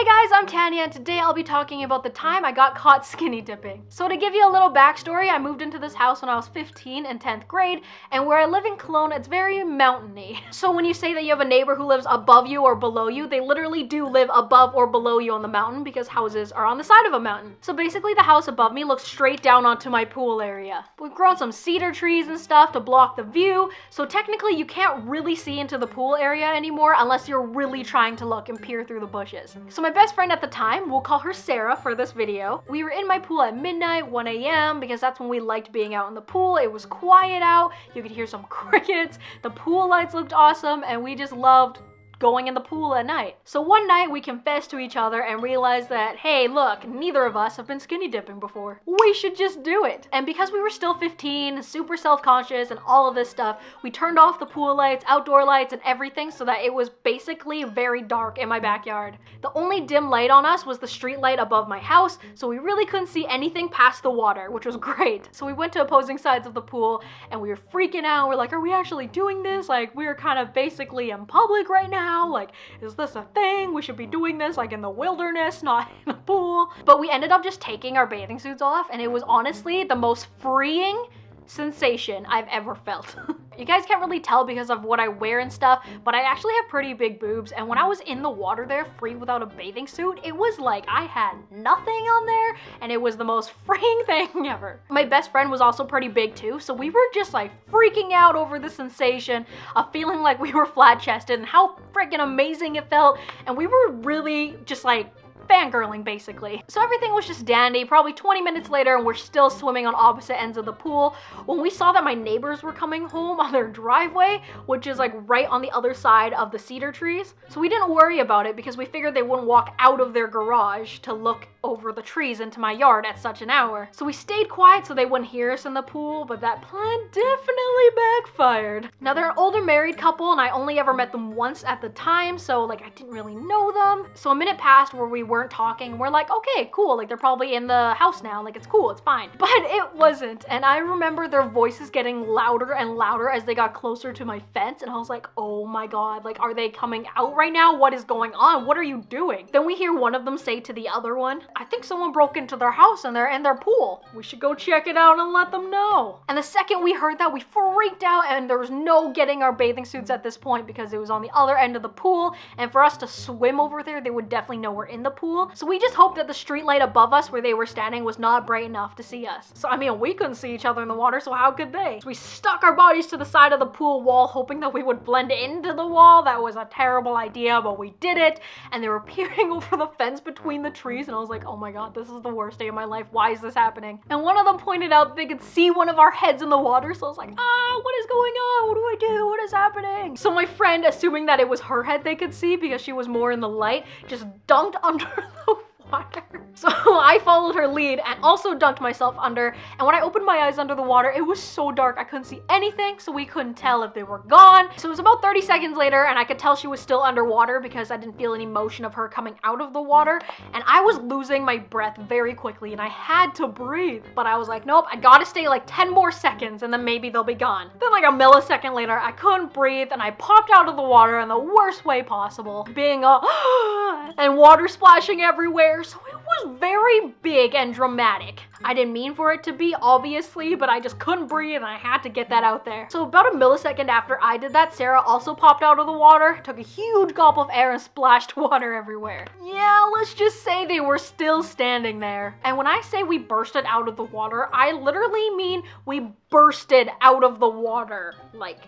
guys, I'm Tanya, and today I'll be talking about the time I got caught skinny dipping. So to give you a little backstory, I moved into this house when I was 15 in 10th grade, and where I live in Cologne, it's very mountainy. So when you say that you have a neighbor who lives above you or below you, they literally do live above or below you on the mountain because houses are on the side of a mountain. So basically the house above me looks straight down onto my pool area. We've grown some cedar trees and stuff to block the view, so technically you can't really see into the pool area anymore unless you're really trying to look and peer through the bushes. So my best friend at the time, we'll call her Sarah for this video, we were in my pool at midnight, 1 a.m. because that's when we liked being out in the pool. It was quiet out, you could hear some crickets, the pool lights looked awesome, and we just loved going in the pool at night. So one night we confessed to each other and realized that, hey, look, neither of us have been skinny dipping before. We should just do it. And because we were still 15, super self-conscious and all of this stuff, we turned off the pool lights, outdoor lights, and everything so that it was basically very dark in my backyard. The only dim light on us was the street light above my house, so we really couldn't see anything past the water, which was great. So we went to opposing sides of the pool and we were freaking out. We're like, are we actually doing this? Like, we're kind of basically in public right now. Like, is this a thing? We should be doing this like in the wilderness, not in a pool. But we ended up just taking our bathing suits off, and it was honestly the most freeing sensation I've ever felt. You guys can't really tell because of what I wear and stuff, but I actually have pretty big boobs, and when I was in the water there free without a bathing suit, it was like I had nothing on there, and it was the most freeing thing ever. My best friend was also pretty big too, so we were just like freaking out over the sensation of feeling like we were flat-chested and how freaking amazing it felt, and we were really just like fangirling basically. So everything was just dandy. Probably 20 minutes later and we're still swimming on opposite ends of the pool when we saw that my neighbors were coming home on their driveway, which is like right on the other side of the cedar trees. So we didn't worry about it because we figured they wouldn't walk out of their garage to look over the trees into my yard at such an hour. So we stayed quiet so they wouldn't hear us in the pool, but that plan definitely backfired. Now they're an older married couple and I only ever met them once at the time, so like I didn't really know them. So a minute passed where we weren't talking and we're like, okay, cool, like they're probably in the house now, like it's cool, it's fine. But it wasn't, and I remember their voices getting louder and louder as they got closer to my fence, and I was like, oh my god, like are they coming out right now? What is going on? What are you doing? Then we hear one of them say to the other one, I think someone broke into their house and they're in their pool. We should go check it out and let them know. And the second we heard that, we freaked out, and there was no getting our bathing suits at this point because it was on the other end of the pool, and for us to swim over there, they would definitely know we're in the pool. So we just hoped that the street light above us where they were standing was not bright enough to see us. So I mean, we couldn't see each other in the water, so how could they? So we stuck our bodies to the side of the pool wall, hoping that we would blend into the wall. That was a terrible idea, but we did it, and they were peering over the fence between the trees, and I was like, oh my god, this is the worst day of my life. Why is this happening? And one of them pointed out that they could see one of our heads in the water, so I was like, what is going on? What do I do? What is happening? So my friend, assuming that it was her head they could see because she was more in the light, just dunked under the water. So I followed her lead and also dunked myself under, and when I opened my eyes under the water, it was so dark I couldn't see anything, so we couldn't tell if they were gone. So it was about 30 seconds later and I could tell she was still underwater because I didn't feel any motion of her coming out of the water, and I was losing my breath very quickly and I had to breathe, but I was like, nope, I gotta stay like 10 more seconds and then maybe they'll be gone. Then like a millisecond later, I couldn't breathe and I popped out of the water in the worst way possible, being and water splashing everywhere. So it was very big and dramatic. I didn't mean for it to be, obviously, but I just couldn't breathe and I had to get that out there. So about a millisecond after I did that, Sarah also popped out of the water, took a huge gulp of air and splashed water everywhere. Yeah, let's just say they were still standing there. And when I say we bursted out of the water, I literally mean we bursted out of the water. Like,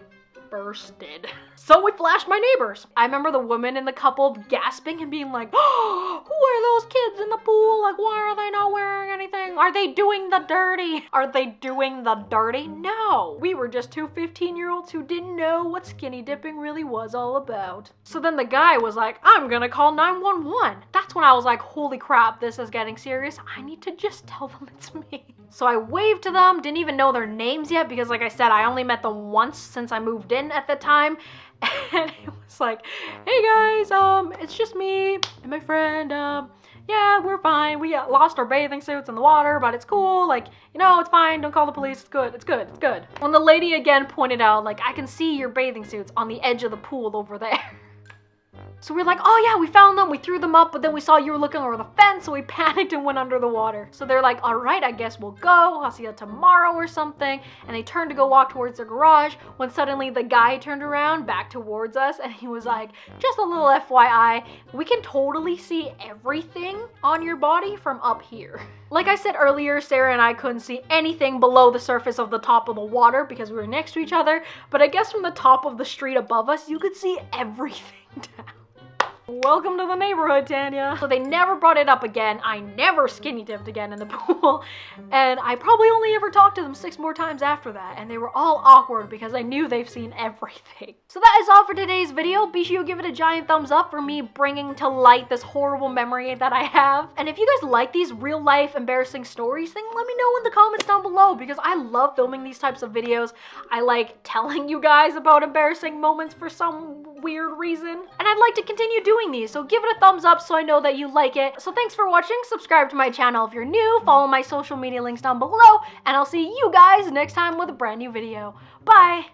bursted. So we flashed my neighbors. I remember the woman in the couple gasping and being like, oh, who are those kids in the pool? Like, why are they not wearing anything? Are they doing the dirty? Are they doing the dirty? No. We were just two 15-year-olds who didn't know what skinny dipping really was all about. So then the guy was like, I'm gonna call 911. That's when I was like, holy crap, this is getting serious. I need to just tell them it's me. So I waved to them, didn't even know their names yet because like I said, I only met them once since I moved in at the time. And it was like, hey guys, it's just me and my friend, yeah, we're fine. We lost our bathing suits in the water, but it's cool. Like, you know, it's fine. Don't call the police. It's good. It's good. It's good. When the lady again pointed out, like, I can see your bathing suits on the edge of the pool over there. So we were like, oh yeah, we found them, we threw them up, but then we saw you were looking over the fence, so we panicked and went under the water. So they're like, all right, I guess we'll go. I'll see you tomorrow or something. And they turned to go walk towards the garage when suddenly the guy turned around back towards us and he was like, just a little FYI, we can totally see everything on your body from up here. Like I said earlier, Sarah and I couldn't see anything below the surface of the top of the water because we were next to each other, but I guess from the top of the street above us, you could see everything down. Welcome to the neighborhood, Tanya. So they never brought it up again. I never skinny dipped again in the pool. And I probably only ever talked to them 6 more times after that. And they were all awkward because I knew they've seen everything. So that is all for today's video. Be sure you give it a giant thumbs up for me bringing to light this horrible memory that I have. And if you guys like these real life embarrassing stories, then let me know in the comments down below because I love filming these types of videos. I like telling you guys about embarrassing moments for some weird reason. And I'd like to continue doing these, so give it a thumbs up so I know that you like it. So thanks for watching, subscribe to my channel if you're new, follow my social media links down below, and I'll see you guys next time with a brand new video. Bye!